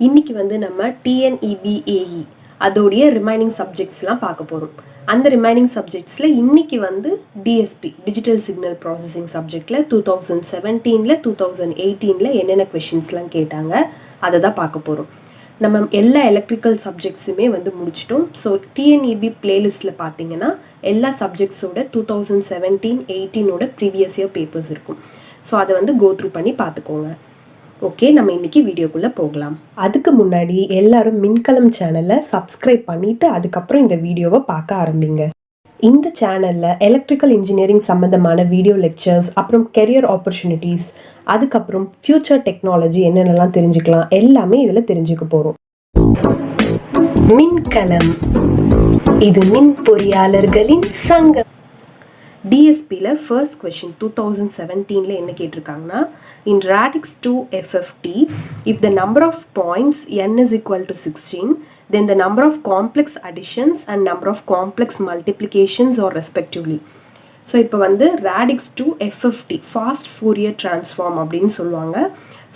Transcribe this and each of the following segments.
இன்னைக்கு வந்து நம்ம TNEB AE அதோடைய ரிமைனிங் சப்ஜெக்ட்ஸ்லாம் பார்க்க போகிறோம். அந்த ரிமைனிங் சப்ஜெக்ட்ஸில் இன்னைக்கு வந்து DSP டிஜிட்டல் சிக்னல் ப்ராசஸிங் சப்ஜெக்டில் 2017 2018 என்னென்ன கொஷின்ஸ்லாம் கேட்டாங்க அதை தான் பார்க்க போகிறோம். நம்ம எல்லா எலக்ட்ரிக்கல் சப்ஜெக்ட்ஸுமே வந்து முடிச்சிட்டோம். ஸோ TNEB பிளேலிஸ்ட்டில் பார்த்தீங்கன்னா எல்லா சப்ஜெக்ட்ஸோட 2017-18 ப்ரீவியஸ் இயர் பேப்பர்ஸ் இருக்கும். ஸோ அதை வந்து கோ த்ரூ பண்ணி பார்த்துக்கோங்க. ஓகே, நம்ம இன்னைக்கு வீடியோக்குள்ளே போகலாம். அதுக்கு முன்னாடி எல்லாரும் மின்கலம் சேனலை சப்ஸ்கிரைப் பண்ணிவிட்டு அதுக்கப்புறம் இந்த வீடியோவை பார்க்க ஆரம்பிங்க. இந்த சேனலில் எலக்ட்ரிக்கல் இன்ஜினியரிங் சம்மந்தமான வீடியோ லெக்சர்ஸ், அப்புறம் கெரியர் ஆப்பர்ச்சுனிட்டிஸ், அதுக்கப்புறம் ஃப்யூச்சர் டெக்னாலஜி என்னென்னலாம் தெரிஞ்சுக்கலாம் எல்லாமே இதில் தெரிஞ்சுக்க போகிறோம். மின்கலம், இது மின் பொறியாளர்களின் சங்கம். டிஎஸ்பியில் ஃபர்ஸ்ட் கொஷின் 2017 என்ன கேட்டிருக்காங்கன்னா, இன் radix 2 FFT if the number of points n is equal to 16 then the number of complex additions and number of complex multiplications are respectively. So இப்போ வந்து radix 2 FFT fast Fourier transform அப்படின்னு சொல்லுவாங்க.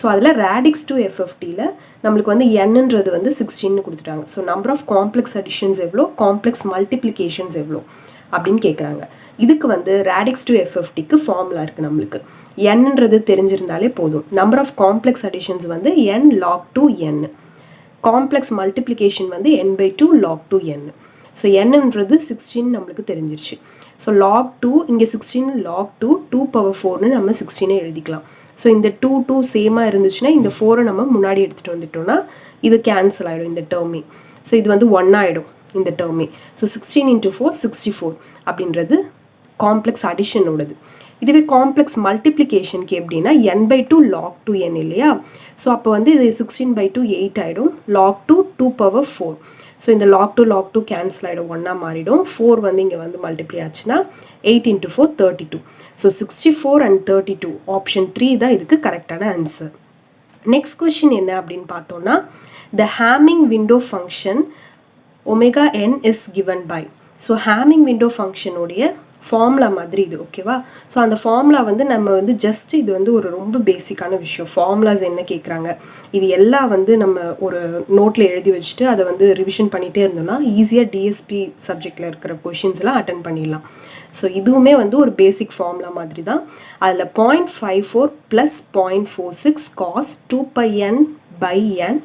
So அதில் radix 2 FFTயில் நம்மளுக்கு வந்து என்னன்றது வந்து 16 கொடுத்துட்டாங்க. So number of complex additions எவ்வளோ, காம்ப்ளெக்ஸ் மல்டிப்ளிகேஷன்ஸ் எவ்வளோ அப்படின்னு கேட்குறாங்க. இதுக்கு வந்து radix 2 FFTக்கு ஃபார்முலா இருக்குது. நம்மளுக்கு என்னன்றது தெரிஞ்சிருந்தாலே போதும். நம்பர் ஆஃப் காம்ப்ளெக்ஸ் அடிஷன்ஸ் வந்து n log 2 n, complex multiplication வந்து n/2 log 2 n. ஸோ என்னன்றது 16 நம்மளுக்கு தெரிஞ்சிருச்சு. ஸோ log 2 இங்கே 16 log 2 2^4 நம்ம 16 எழுதிக்கலாம். ஸோ இந்த 2 சேமாக இருந்துச்சுன்னா இந்த 4 நம்ம முன்னாடி எடுத்துகிட்டு வந்துட்டோம்னா இது கேன்சல் ஆகிடும் இந்த டேர்மே. ஸோ இது வந்து 1 ஆகிடும் இந்த டேர்மே. ஸோ 16 × 4 64 அப்படின்றது காம்ப்ளெக்ஸ் அடிஷனோடது. இதுவே காம்ப்ளெக்ஸ் மல்டிப்ளிகேஷனுக்கு எப்படின்னா n/2 log 2 n இல்லையா? ஸோ அப்போ வந்து இது 16/2 8 ஆகிடும். log 2 2^4. ஸோ இந்த log 2 கேன்சல் ஆகிடும், 1 மாறிடும். 4 வந்து இங்கே வந்து மல்டிப்ளை ஆச்சுன்னா 8 × 4 32. ஸோ 64 and 32 ஆப்ஷன் 3 தான் இதுக்கு கரெக்டான ஆன்சர். நெக்ஸ்ட் கொஷின் என்ன அப்படின்னு பார்த்தோம்னா, the Hamming window function omega n is given by. So Hamming window ஃபங்க்ஷனுடைய ஃபார்முலா மாதிரி இது, ஓகேவா? ஸோ அந்த ஃபார்முலா வந்து நம்ம வந்து ஜஸ்ட் இது வந்து ஒரு ரொம்ப பேசிக்கான விஷயம். ஃபார்முலாஸ் என்ன கேட்குறாங்க இது எல்லாம் வந்து நம்ம ஒரு நோட்டில் எழுதி வச்சுட்டு அதை வந்து ரிவிஷன் பண்ணிகிட்டே இருந்தோம்னா ஈஸியாக டிஎஸ்பி சப்ஜெக்டில் இருக்கிற கொஷின்ஸ் எல்லாம் அட்டன் பண்ணிடலாம். ஸோ இதுவுமே வந்து ஒரு பேசிக் ஃபார்முலா மாதிரி தான். அதில் 0.54 + 0.46 cos 2πn/n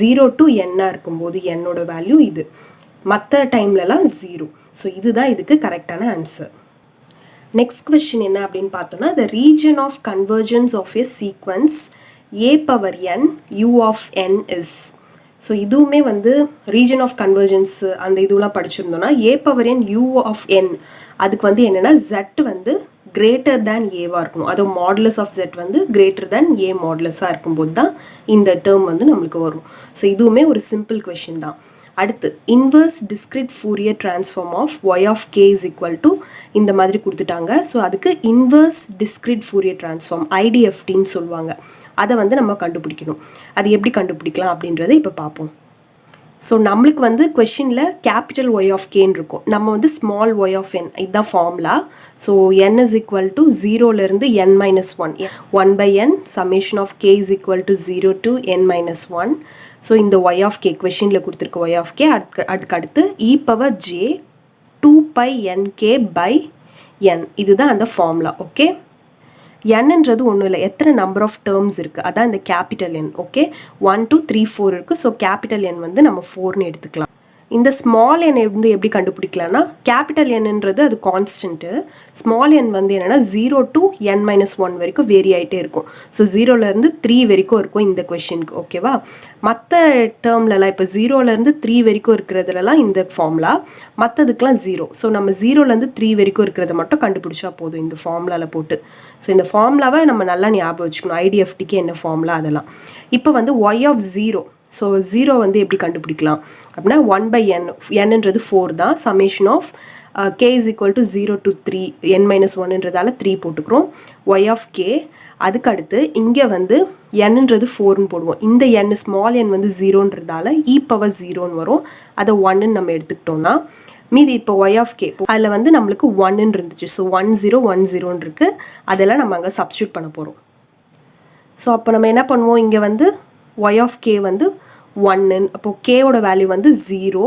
0 to n இருக்கும்போது என்னோட வேல்யூ இது, மற்ற டைம்லலாம் 0. ஸோ இதுதான் இதுக்கு கரெக்டான ஆன்சர். நெக்ஸ்ட் கொஷின் என்ன அப்படின்னு பார்த்தோம்னா, the region of convergence of a sequence a⁴n u of n is. So இதுவுமே வந்து ரீஜன் ஆஃப் கன்வர்ஜன்ஸ் அந்த இதுலாம் படிச்சிருந்தோம்னா a⁴n u of n அதுக்கு வந்து என்னென்னா z வந்து greater than a-வாக இருக்கணும். அதோ மாடுலஸ் ஆஃப் z வந்து greater than a மாடுலஸாக இருக்கும்போது தான் இந்த டேர்ம் வந்து நம்மளுக்கு வரும். ஸோ இதுவுமே ஒரு சிம்பிள் கொஷின் தான். அடுத்து inverse discrete Fourier transform of y of k is equal to இந்த மாதிரி கொடுத்துட்டாங்க. ஸோ அதுக்கு இன்வர்ஸ் டிஸ்கிரிட் ஃபோரியர் டிரான்ஸ்ஃபார்ம் IDFTன்னு சொல்லுவாங்க. அதை வந்து நம்ம கண்டுபிடிக்கணும். அது எப்படி கண்டுபிடிக்கலாம் அப்படின்றத இப்போ பார்ப்போம். ஸோ நம்மளுக்கு வந்து கொஷினில் கேபிட்டல் y of kன்னு இருக்கும், நம்ம வந்து ஸ்மால் y of n இதுதான் formula. So n is equal to 0லேருந்து n-1 1/n summation of k is equal to 0 to n-1. So இந்த y of k கொஷினில் கொடுத்துருக்க y of k அதுக்கு அடுத்து e⁻j 2πnk/n இதுதான் அந்த ஃபார்முலா. ஓகே, என்னன்றது ஒன்றும் இல்லை, எத்தனை நம்பர் ஆஃப் டேர்ம்ஸ் இருக்குது அதான் இந்த கேபிட்டல் n. ஓகே, 1 2 3 4 இருக்குது. ஸோ கேபிட்டல் n வந்து நம்ம 4ன்னு எடுத்துக்கலாம். இந்த ஸ்மால் n வந்து எப்படி கண்டுபிடிக்கலாம்னா, கேபிட்டல் என்னன்றது அது கான்ஸ்டன்ட்டு, ஸ்மால் n வந்து என்னென்னா 0 to n-1 வரைக்கும் வேரி ஆகிட்டே இருக்கும். ஸோ 0லேருந்து 3 வரைக்கும் இருக்கும் இந்த கொஷினுக்கு, ஓகேவா? மற்ற டேர்ம்லலாம் இப்போ 0லேருந்து 3 வரைக்கும் இருக்கிறதுலலாம் இந்த ஃபார்முலா, மற்றதுக்கெலாம் 0. ஸோ நம்ம 0லேருந்து 3 வரைக்கும் இருக்கிறத மட்டும் கண்டுபிடிச்சா போதும் இந்த ஃபார்முலாவில் போட்டு. ஸோ இந்த ஃபார்முலாவை நம்ம நல்லா ஞாபகம் வச்சுக்கணும், IDFTக்கு என்ன ஃபார்முலா அதெல்லாம். இப்போ வந்து y of 0, ஸோ 0 வந்து எப்படி கண்டுபிடிக்கலாம் அப்படின்னா 1/n, என்னன்றது 4 தான், summation of k is equal to 0 to 3 n-1ன்றதால 3 போட்டுக்கிறோம். y of k அதுக்கு அடுத்து இங்கே வந்து என்னன்றது 4ன்னு போடுவோம். இந்த n ஸ்மால் n வந்து 0ன்றதால e⁻0ன்னு வரும், அதை 1ன்னு நம்ம எடுத்துக்கிட்டோம்னா மீதி இப்போ y of k அதில் வந்து நம்மளுக்கு 1ன்னு இருந்துச்சு. ஸோ 1010ன்னு இருக்குது, அதெல்லாம் நம்ம அங்கே சப்ஸ்டியூட் பண்ண போகிறோம். ஸோ அப்போ நம்ம என்ன பண்ணுவோம், இங்கே வந்து y of k வந்து 1 அப்போது கேவோட வேல்யூ வந்து 0,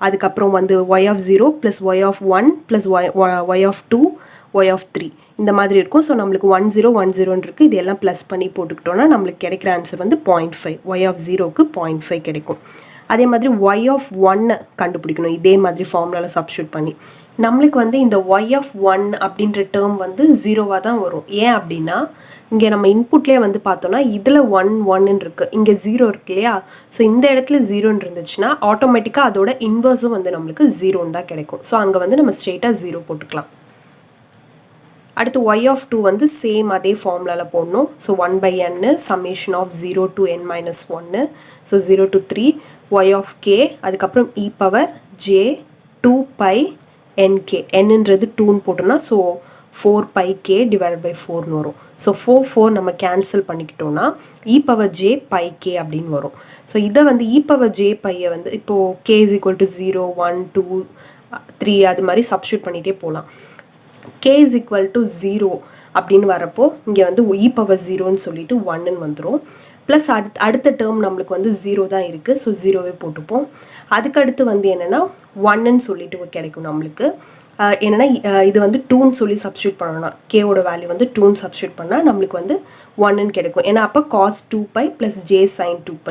அதுக்கப்புறம் வந்து y of 0 plus y of 1 plus y of 2 y of 3 இந்த மாதிரி இருக்கும். ஸோ நம்மளுக்கு 1 0 1 0 இருக்குது. இதெல்லாம் ப்ளஸ் பண்ணி போட்டுக்கிட்டோன்னா நம்மளுக்கு கிடைக்கிற ஆன்சர் வந்து 0.5. y of 0க்கு 0.5 கிடைக்கும். அதே மாதிரி y of 1 கண்டுபிடிக்கணும். இதே மாதிரி ஃபார்முலாவில் சப்ஸ்டியூட் பண்ணி நம்மளுக்கு வந்து இந்த y of 1 அப்படின்ற டேர்ம் வந்து 0வாக தான் வரும். ஏன் அப்படின்னா இங்கே நம்ம இன்புட்லேயே வந்து பார்த்தோன்னா இதில் 1 1ன்னு இருக்குது, இங்கே 0 இருக்கு இல்லையா? ஸோ இந்த இடத்துல 0ன்னு இருந்துச்சுன்னா ஆட்டோமேட்டிக்காக அதோட இன்வர்ஸும் வந்து நம்மளுக்கு 0ன்னு தான் கிடைக்கும். ஸோ அங்கே வந்து நம்ம ஸ்ட்ரெயிட்டாக 0 போட்டுக்கலாம். அடுத்து y of 2 வந்து சேம் அதே ஃபார்முலாவில் போடணும். So 1/n summation of 0 to n minus 1. So 0 to 3 y of k, அதுக்கப்புறம் e power j 2 pi nk. nன்றது 2ன்னு போட்டோம்னா so 4 pi k divided by 4ன்னு வரும். ஸோ 4 நம்ம cancel பண்ணிக்கிட்டோன்னா e power j pi k அப்படின்னு வரும். ஸோ இதை வந்து e power j பையை வந்து இப்போது k is equal to 0 1 2 3 அது மாதிரி சப்ஸ்டியூட் பண்ணிகிட்டே போகலாம். k is equal to 0 அப்படின்னு வரப்போ இங்கே வந்து e power 0ன்னு சொல்லிட்டு 1ன்னு வந்துடும். ப்ளஸ் அடுத்த டேர்ம் நம்மளுக்கு வந்து 0 தான் இருக்குது. ஸோ 0வே போட்டுப்போம். அதுக்கடுத்து வந்து என்னென்னா 1ன்னு சொல்லிட்டு கிடைக்கும் நம்மளுக்கு. என்னென்னா இது வந்து 2ன்னு சொல்லி சப்ஸ்டியூட் பண்ணணும். கேவோட வேல்யூ வந்து 2ன்னு சப்ஸ்டியூட் பண்ணால் நம்மளுக்கு வந்து 1ன்னு கிடைக்கும். ஏன்னா அப்போ cos 2π ப்ளஸ் j sin 2π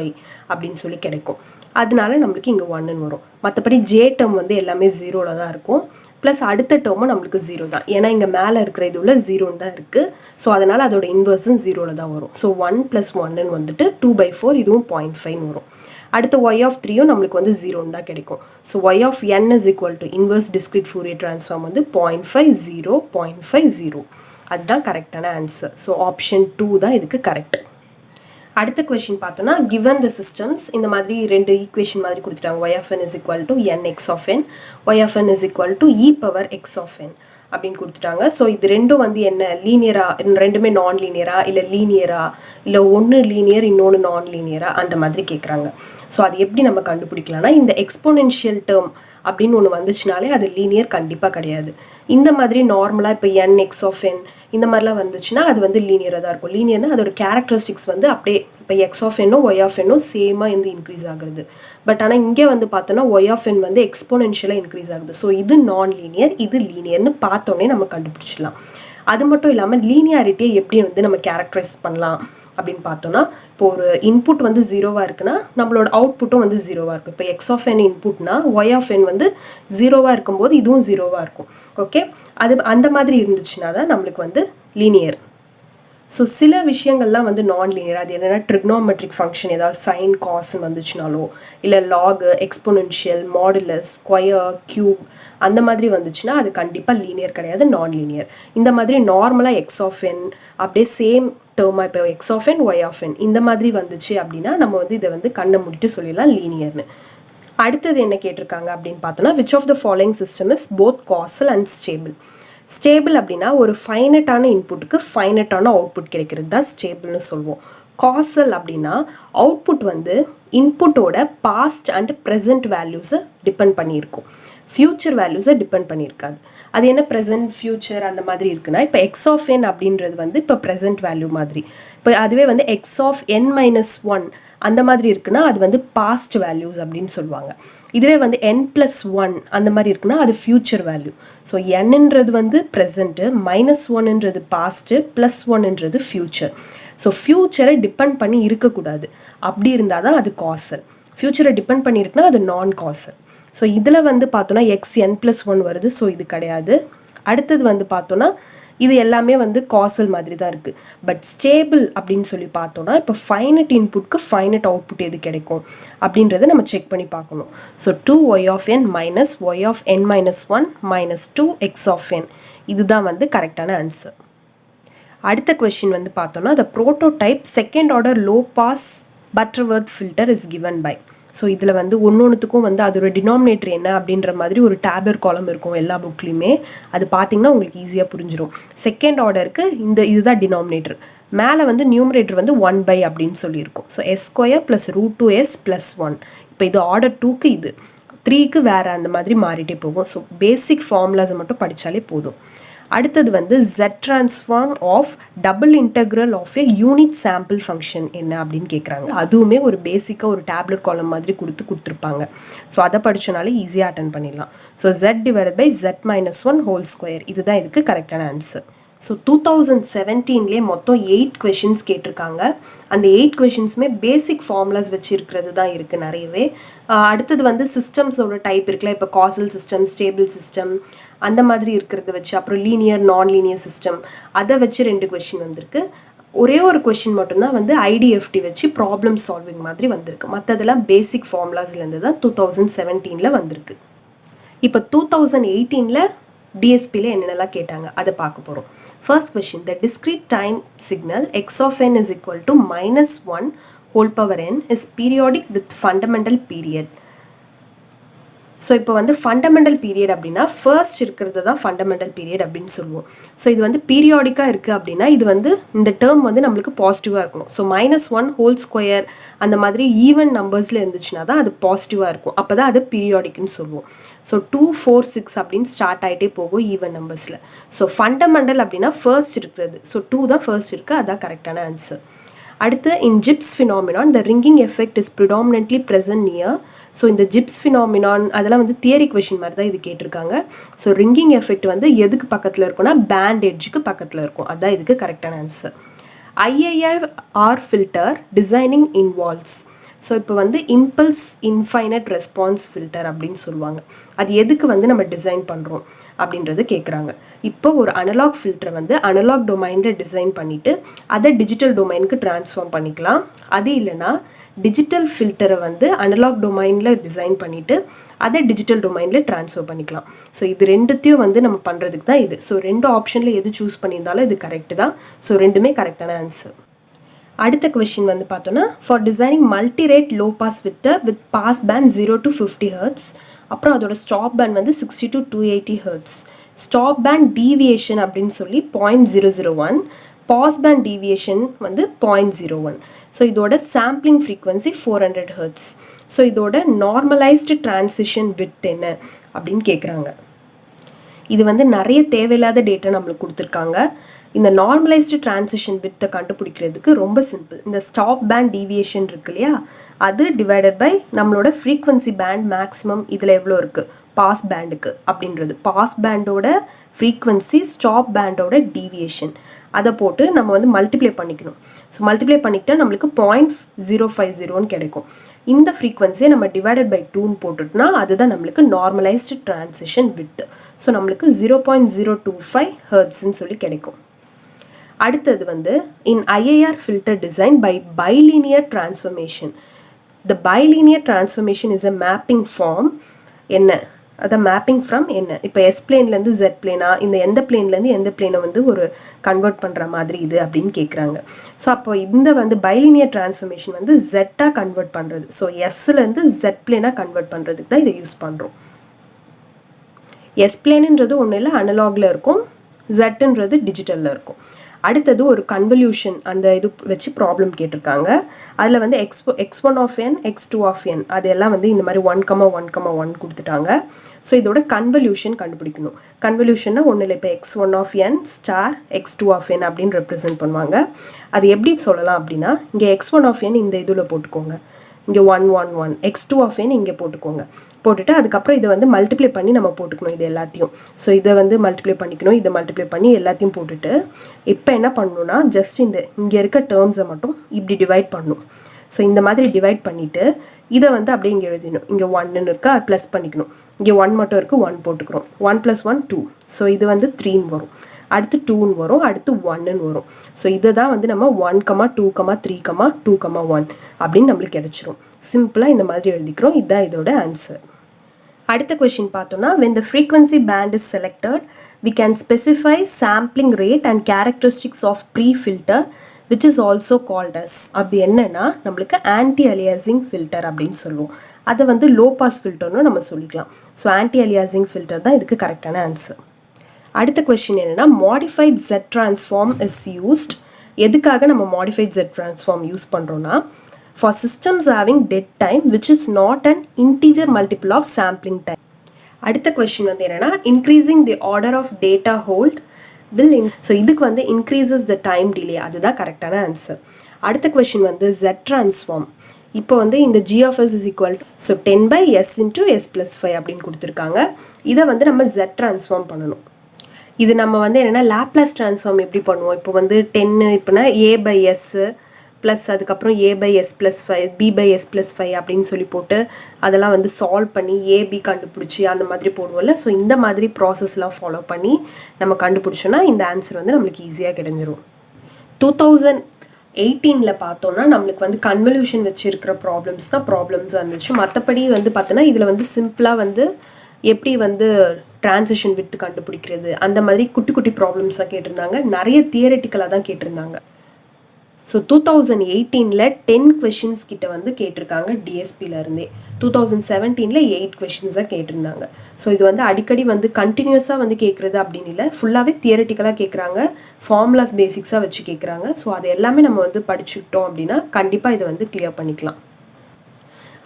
அப்படின்னு சொல்லி கிடைக்கும். அதனால நம்மளுக்கு இங்கே 1ன்னு வரும். மற்றபடி j டேர்ம் வந்து எல்லாமே 0வில் தான் இருக்கும். ப்ளஸ் அடுத்த டேர்மும் நம்மளுக்கு 0 தான். ஏன்னா இங்கே மேலே இருக்கிற இது உள்ள 0ன்னு தான் இருக்குது. ஸோ அதனால் அதோட இன்வர்ஸும் 0வில் தான் வரும். ஸோ 1 + 1ன்னு வந்துட்டு 2/4, இதுவும் 0.5ன்னு வரும். அடுத்து y of 3யும் நம்மளுக்கு வந்து 0ன்னு தான் கிடைக்கும். So y of n is equal to inverse discrete fourier transform வந்து 0.50 0.50. அதுதான் கரெக்டான ஆன்சர். ஸோ ஆப்ஷன் 2 தான் இதுக்கு கரெக்ட். அடுத்த கொஷின் பார்த்தோன்னா given the systems இந்த மாதிரி ரெண்டு ஈக்குவேஷன் மாதிரி கொடுத்துட்டாங்க. y of n is equal to n x of n, y of n is equal to e power x of n அப்படின்னு கொடுத்துட்டாங்க. ஸோ இது ரெண்டும் வந்து என்ன லீனியரா, ரெண்டுமே நான் லீனியரா இல்லை லீனியரா இல்லை ஒன்று லீனியர் இன்னொன்று நான் லீனியரா அந்த மாதிரி கேட்குறாங்க. ஸோ அது எப்படி நம்ம கண்டுபிடிக்கலாம்னா இந்த எக்ஸ்போனென்ஷியல் டேர்ம் அப்படின்னு ஒன்று வந்துச்சுனாலே அது லீனியர் கண்டிப்பாக கிடையாது. இந்த மாதிரி நார்மலாக இப்போ n x of n இந்த மாதிரிலாம் வந்துச்சுன்னா அது வந்து லீனியராக தான் இருக்கும். லீனியர்னா அதோட கேரக்டரிஸ்டிக்ஸ் வந்து அப்படியே இப்போ x of n y of n சேமாக வந்து இன்க்ரீஸ் ஆகுது. பட் ஆனால் இங்கே வந்து பார்த்தோன்னா y of n வந்து எக்ஸ்போனென்ஷியலாக இன்க்ரீஸ் ஆகுது. ஸோ இது நான் லீனியர், இது லீனியர்னு பார்த்தோன்னே நம்ம கண்டுபிடிச்சிடலாம். அது மட்டும் இல்லாமல் லீனியாரிட்டியை எப்படி வந்து நம்ம கேரக்டரைஸ் பண்ணலாம் அப்படின்னு பார்த்தோன்னா இப்போ ஒரு இன்புட் வந்து 0வாக இருக்குன்னா நம்மளோட அவுட்புட்டும் வந்து 0வாக இருக்கும். இப்போ x of n இன்புட்னா y of n வந்து 0வாக இருக்கும்போது இதுவும் 0வாக இருக்கும். ஓகே, அது அந்த மாதிரி இருந்துச்சுன்னா தான் நம்மளுக்கு வந்து லீனியர். ஸோ சில விஷயங்கள்லாம் வந்து நான் லீனியர். அது என்னென்னா ட்ரிக்னோமெட்ரிக் ஃபங்க்ஷன் ஏதாவது சைன் காஸ்ன்னு வந்துச்சுனாலோ இல்லை log exponential modulus square cube அந்த மாதிரி வந்துச்சுன்னா அது கண்டிப்பாக லீனியர் கிடையாது, நான் லீனியர். இந்த மாதிரி நார்மலாக x of n அப்படியே சேம் டேர்மாக இப்போ x of n y of n இந்த மாதிரி வந்துச்சு அப்படின்னா நம்ம வந்து இதை வந்து கண்ணை மூடிட்டு சொல்லிடலாம் லீனியர்னு. அடுத்தது என்ன கேட்டிருக்காங்க அப்படின்னு பார்த்தோன்னா which of the following system is both causal and stable. Stable அப்படின்னா ஒரு ஃபைனட்டான இன்புட்டுக்கு ஃபைனட்டான அவுட்புட் கிடைக்கிறது தான் ஸ்டேபிள்னு சொல்லுவோம். காசல் அப்படின்னா அவுட்புட் வந்து இன்புட்டோட பாஸ்ட் அண்ட் ப்ரெசன்ட் வேல்யூஸை டிபெண்ட் பண்ணியிருக்கும், ஃப்யூச்சர் வேல்யூஸை டிபெண்ட் பண்ணியிருக்காது. அது என்ன ப்ரெசன்ட் ஃப்யூச்சர் அந்த மாதிரி இருக்குன்னா இப்போ எக்ஸ் ஆஃப் என் அப்படின்றது வந்து இப்போ ப்ரெசன்ட் வேல்யூ மாதிரி. இப்போ அதுவே வந்து எக்ஸ் ஆஃப் n - 1 அந்த மாதிரி இருக்குன்னா அது வந்து பாஸ்ட் வேல்யூஸ் அப்படின்னு சொல்லுவாங்க. இதுவே வந்து n+1 அந்த மாதிரி இருக்குன்னா அது ஃப்யூச்சர் வேல்யூ. ஸோ nன்றது வந்து ப்ரெசண்ட்டு, -1ன்றது பாஸ்ட்டு, +1ன்றது ஃப்யூச்சர். ஸோ ஃப்யூச்சரை டிபெண்ட் பண்ணி இருக்கக்கூடாது. அப்படி இருந்தால் தான் அது காசல். ஃப்யூச்சரை டிபெண்ட் பண்ணியிருக்குன்னா அது நான் காசல். ஸோ இதில் வந்து பார்த்தோன்னா n+1 வருது. ஸோ இது கிடையாது. அடுத்தது வந்து பார்த்தோன்னா இது எல்லாமே வந்து காசல் மாதிரி தான் இருக்குது. பட் ஸ்டேபிள் அப்படின்னு சொல்லி பார்த்தோன்னா இப்போ ஃபைனட் இன்புட்க்கு ஃபைனட் அவுட்புட் எது கிடைக்கும் அப்படின்றத நம்ம செக் பண்ணி பார்க்கணும். So 2y of n minus y of n minus 1 minus 2x of n இதுதான் வந்து கரெக்டான ஆன்சர். அடுத்த கொஸ்டின் வந்து பார்த்தோன்னா the prototype second order low pass Butterworth filter is given by. So இதில் வந்து ஒன்றுத்துக்கும் வந்து அதோட டினாமினேட்டர் என்ன அப்படின்ற மாதிரி ஒரு டேபர் காலம் இருக்கும் எல்லா புக்லேயுமே. அது பார்த்தீங்கன்னா உங்களுக்கு ஈஸியாக புரிஞ்சிடும். செகண்ட் ஆர்டருக்கு இதுதான் டினாமினேட்டர். மேலே வந்து நியூமரேட்டர் வந்து 1/, அப்படின்னு சொல்லியிருக்கும். So s² + √2s + 1. இப்போ இது ஆர்டர் 2க்கு, இது 3க்கு வேறு அந்த மாதிரி மாறிட்டே போகும். ஸோ பேசிக் ஃபார்முலாஸை மட்டும் படித்தாலே போதும். அடுத்தது வந்து Z transform of double integral of a unit sample function என்ன அப்படின்னு கேட்குறாங்க. அதுவுமே ஒரு பேசிக்காக ஒரு டேப்லெட் காலம் மாதிரி கொடுத்துருப்பாங்க. ஸோ அதை படித்தனாலே ஈஸியாக அட்டன் பண்ணிடலாம். So Z divided by Z minus 1 whole square இதுதான் இதுக்கு கரெக்டான ஆன்சர். ஸோ 2017 மொத்தம் 8 கொஷின்ஸ் கேட்டிருக்காங்க. அந்த 8 கொஷின்ஸுமே பேசிக் ஃபார்முலாஸ் வச்சு இருக்கிறது தான் இருக்குது நிறையவே. அடுத்தது வந்து சிஸ்டம்ஸோட டைப் இருக்குல்ல, இப்போ காசல் சிஸ்டம், ஸ்டேபிள் சிஸ்டம் அந்த மாதிரி இருக்கிறத வச்சு, அப்புறம் லீனியர் நான் லீனியர் சிஸ்டம் அதை வச்சு 2 கொஷின் வந்திருக்கு. ஒரே ஒரு கொஷின் மட்டும்தான் வந்து ஐடிஎஃப்டி வச்சு ப்ராப்ளம் சால்விங் மாதிரி வந்திருக்கு. மற்றதெல்லாம் பேசிக் ஃபார்முலாஸ்லேருந்து தான் 2017 வந்திருக்கு. இப்போ 2018 டிஎஸ்பியில் என்னென்னலாம் கேட்டாங்க அதை பார்க்க போகிறோம். First question, the discrete time signal x of n is equal to -1 whole power n is periodic with fundamental period. So இப்போ வந்து ஃபண்டமெண்டல் பீரியட் அப்படின்னா ஃபர்ஸ்ட் இருக்கிறது தான் ஃபண்டமெண்டல் பீரியட் அப்படின்னு சொல்லுவோம். ஸோ இது வந்து பீரியாடிக்காக இருக்குது அப்படின்னா இது வந்து இந்த டேர்ம் வந்து நம்மளுக்கு பாசிட்டிவாக இருக்கணும். ஸோ -1 ஹோல் ஸ்கொயர் அந்த மாதிரி ஈவன் நம்பர்ஸில் இருந்துச்சுன்னா தான் அது பாசிட்டிவாக இருக்கும். அப்போ தான் அது பீரியாடிக்னு சொல்லுவோம். ஸோ 2, 4, 6 அப்படின்னு ஸ்டார்ட் ஆகிட்டே போகும் ஈவன் நம்பர்ஸில். ஸோ ஃபண்டமெண்டல் அப்படின்னா ஃபர்ஸ்ட் இருக்கிறது. ஸோ 2 தான் ஃபர்ஸ்ட் இருக்குது, அதுதான் கரெக்டான ஆன்சர். அடுத்து in Gibbs phenomenon the ringing effect is predominantly present near. So இந்த ஜிப்ஸ் ஃபினாமினான் அதெல்லாம் வந்து தியரி கொஷின் மாதிரி தான் இது கேட்டிருக்காங்க. ஸோ ரிங்கிங் எஃபெக்ட் வந்து எதுக்கு பக்கத்தில் இருக்கும்னா பேண்ட் எட்ஜுக்கு பக்கத்தில் இருக்கும். அதுதான் இதுக்கு கரெக்டான answer. IIR filter designing involves. So இப்போ வந்து இம்பல்ஸ் இன்ஃபைனட் ரெஸ்பான்ஸ் ஃபில்டர் அப்படின்னு சொல்லுவாங்க. அது எதுக்கு வந்து நம்ம டிசைன் பண்ணுறோம் அப்படின்றது கேட்குறாங்க. இப்போ ஒரு அனலாக் ஃபில்டரை வந்து அனலாக் டொமைனில் டிசைன் பண்ணிவிட்டு அதை டிஜிட்டல் டொமைனுக்கு ட்ரான்ஸ்ஃபார்ம் பண்ணிக்கலாம். அது இல்லைனா டிஜிட்டல் ஃபில்டரை வந்து அனலாக் டொமைனில் டிசைன் பண்ணிவிட்டு அதை டிஜிட்டல் டொமைனில் ட்ரான்ஸ்ஃபர் பண்ணிக்கலாம். ஸோ இது ரெண்டுத்தையும் வந்து நம்ம பண்ணுறதுக்கு தான் இது. ஸோ 2 ஆப்ஷனில் எது சூஸ் பண்ணியிருந்தாலும் இது கரெக்டு தான். ஸோ ரெண்டுமே கரெக்டான ஆன்சர். அடுத்த கொஷின் வந்து பார்த்தோன்னா for designing multirate low pass filter with pass band 0 to 50 Hz, அப்புறம் அதோட ஸ்டாப் பேண்ட் வந்து 60 to 280 Hz. Stop band deviation அப்படின்னு சொல்லி 0.001, பாஸ் பேண்ட் டீவியேஷன் வந்து 0.01. ஸோ இதோட சாம்பிளிங் ஃப்ரீக்வன்சி 400 Hz. ஸோ இதோட நார்மலைஸ்டு டிரான்சிஷன் வித் என்ன அப்படின்னு கேட்குறாங்க. இது வந்து நிறைய தேவையில்லாத டேட்டா நம்மளுக்கு கொடுத்துருக்காங்க. இந்த நார்மலைஸ்டு டிரான்சிஷன் வித்தை கண்டுபிடிக்கிறதுக்கு ரொம்ப சிம்பிள். இந்த ஸ்டாப் பேண்ட் டீவியேஷன் இருக்கு இல்லையா, அது டிவைடட் பை நம்மளோட ஃப்ரீக்வன்சி பேண்ட் மேக்ஸிமம் இதில் எவ்வளோ இருக்குது பாஸ் பேண்டுக்கு அப்படின்றது. பாஸ் பேண்டோட ஃப்ரீக்வன்சி ஸ்டாப் பேண்டோட டீவியேஷன் அதை போட்டு நம்ம வந்து மல்டிப்ளை பண்ணிக்கணும். ஸோ மல்டிப்ளை பண்ணிக்கிட்டால் நம்மளுக்கு 0.050 கிடைக்கும். இந்த ஃப்ரீக்வன்சியை நம்ம டிவைடட் பை 2ன்னு போட்டுட்டோம்னா அதுதான் நம்மளுக்கு நார்மலைஸ்டு டிரான்சிஷன் வித். ஸோ நம்மளுக்கு 0.025 ஹெர்ட்ஸ்ன்னு சொல்லி கிடைக்கும். அடுத்தது வந்து in IIR filter design by bilinear transformation. The bilinear transformation is a mapping form என்ன, அதை மேப்பிங் ஃப்ரம் என்ன. இப்போ எஸ் பிளேன்லேருந்து ஜெட் பிளேனா, இந்த எந்த பிளேன்லேருந்து எந்த பிளேனை வந்து ஒரு கன்வெர்ட் பண்ணுற மாதிரி இது அப்படின்னு கேட்குறாங்க. ஸோ அப்போ இந்த வந்து பைலீனியர் டிரான்ஸ்ஃபர்மேஷன் வந்து ஜெட்டாக கன்வெர்ட் பண்ணுறது. ஸோ எஸ்லேருந்து ஜெட் பிளேனாக கன்வெர்ட் பண்ணுறதுக்கு தான் இதை யூஸ் பண்ணுறோம். எஸ் பிளேனுன்றது ஒன்றும் இல்லை, அனலாகில் இருக்கும். ஜெட்டுன்றது டிஜிட்டலில் இருக்கும். அடுத்தது ஒரு கன்வல்யூஷன் அந்த இது வச்சு ப்ராப்ளம் கேட்டிருக்காங்க. அதில் வந்து x1 of n, x2 of n அதெல்லாம் வந்து இந்த மாதிரி 1,1,1 கொடுத்துட்டாங்க. ஸோ இதோட கன்வல்யூஷன் கண்டுபிடிக்கணும். கன்வல்யூஷன்னா ஒன்றும் இல்லை, இப்போ x1 of n star x2 of n அப்படின்னு ரெப்ரசென்ட் பண்ணுவாங்க. அது எப்படி சொல்லலாம் அப்படின்னா, இங்கே x1 of n இந்த இதில் போட்டுக்கோங்க, இங்கே 1, 1, 1, x2 of n இங்கே போட்டுக்கோங்க. போட்டுட்டு அதுக்கப்புறம் இதை வந்து மல்டிப்ளை பண்ணி நம்ம போட்டுக்கணும் இது எல்லாத்தையும். ஸோ இதை வந்து மல்டிப்ளை பண்ணிக்கணும், இதை மல்டிப்ளை பண்ணி எல்லாத்தையும் போட்டுட்டு இப்போ என்ன பண்ணணும்னா ஜஸ்ட் இந்த இங்கே இருக்க டேர்ம்ஸை மட்டும் இப்படி டிவைட் பண்ணணும். ஸோ இந்த மாதிரி டிவைட் பண்ணிவிட்டு இதை வந்து அப்படியே இங்கே எழுதிடணும். இங்கே 1ன்னு இருக்கா, ப்ளஸ் பண்ணிக்கணும். இங்கே 1 மட்டும் இருக்குது, 1 போட்டுக்கிறோம். 1 + 1 2. ஸோ இது வந்து 3ன்னு வரும், அடுத்து 2ன்னு வரும், அடுத்து 1ன்னு வரும். ஸோ இதை தான் வந்து நம்ம 1, 2, 3, 2, 1 அப்படின்னு நம்மளுக்கு கிடச்சிரும். சிம்பிளாக இந்த மாதிரி எழுதிக்கிறோம். இதுதான் இதோட ஆன்சர். அடுத்த கொஷின் பார்த்தோன்னா when the frequency band is selected we can specify sampling rate and characteristics of pre-filter which is also called as. அப்படி என்னன்னா நம்மளுக்கு ஆன்டி அலியாசிங் ஃபில்டர் அப்படின்னு சொல்லுவோம். அதை வந்து லோ பாஸ் ஃபில்டர்னு நம்ம சொல்லிக்கலாம். ஸோ ஆன்டி அலியாசிங் ஃபில்டர் தான் இதுக்கு கரெக்டான ஆன்சர். அடுத்த கொஸ்டின் என்னென்னா modified Z transform is used. எதுக்காக நம்ம மாடிஃபைட் ஜெட் ட்ரான்ஸ்ஃபார்ம் யூஸ் பண்ணுறோன்னா for systems having dead time which is not an integer multiple of sampling time. அடுத்த கொஸ்டின் வந்து என்னென்னா increasing the order of data hold so இதுக்கு வந்து increases the time delay, அதுதான் கரெக்டான ஆன்சர். அடுத்த question வந்து Z ட்ரான்ஸ்ஃபார்ம். இப்போ வந்து இந்த g of s is equal to so 10/s into s plus 5 அப்படின்னு கொடுத்துருக்காங்க. இதை வந்து நம்ம Z ட்ரான்ஸ்ஃபார்ம் பண்ணணும். இது நம்ம வந்து என்னென்னா லாப்லாஸ் ட்ரான்ஸ்ஃபார்ம் எப்படி பண்ணுவோம், இப்போ வந்து 10 இப்போனா a/s ப்ளஸ் அதுக்கப்புறம் a/s + 5 b/s + 5 அப்படின்னு சொல்லி போட்டு அதெல்லாம் வந்து சால்வ் பண்ணி ஏபி கண்டுபிடிச்சி அந்த மாதிரி போடுவோம்ல. ஸோ இந்த மாதிரி ப்ராசஸ்லாம் ஃபாலோ பண்ணி நம்ம கண்டுபிடிச்சோன்னா இந்த ஆன்சர் வந்து நம்மளுக்கு ஈஸியாக கிடைஞ்சிரும். 2018 பார்த்தோன்னா நம்மளுக்கு வந்து கன்வல்யூஷன் வச்சுருக்கிற ப்ராப்ளம்ஸாக இருந்துச்சு. மற்றபடி வந்து பார்த்தோன்னா இதில் வந்து சிம்பிளாக வந்து எப்படி வந்து ட்ரான்சிஷன் வித்து கண்டுபிடிக்கிறது அந்த மாதிரி குட்டி குட்டி ப்ராப்ளம்ஸாக கேட்டிருந்தாங்க. நிறைய தியரட்டிக்கலாக தான் கேட்டிருந்தாங்க. ஸோ 2018 10 கொஷின்ஸ் கிட்ட வந்து கேட்டிருக்காங்க டிஎஸ்பியிலருந்தே. 2017 8 கொஷின்ஸ் தான் கேட்டிருந்தாங்க. ஸோ இது வந்து அடிக்கடி வந்து கண்டினியூஸாக வந்து கேட்குறது அப்படின்னு இல்லை, ஃபுல்லாகவே தியரட்டிக்கலாக கேட்குறாங்க, ஃபார்முலாஸ் பேசிக்ஸாக வச்சு கேட்குறாங்க. ஸோ அது எல்லாமே நம்ம வந்து படிச்சுக்கிட்டோம் அப்படின்னா கண்டிப்பாக இதை வந்து கிளியர் பண்ணிக்கலாம்.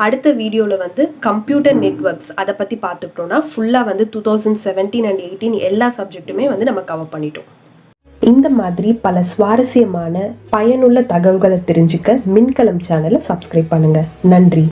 அடுத்த வீடியோவில் வந்து கம்ப்யூட்டர் நெட்வொர்க்ஸ் அதை பற்றி பார்த்துக்கிட்டோன்னா ஃபுல்லாக வந்து 2017 and 18 எல்லா சப்ஜெக்ட்டுமே வந்து நம்ம கவர் பண்ணிட்டோம். இந்த மாதிரி பல சுவாரஸ்யமான பயனுள்ள தகவல்களை தெரிஞ்சுக்க மின்கலம் சேனலை சப்ஸ்கிரைப் பண்ணுங்கள். நன்றி.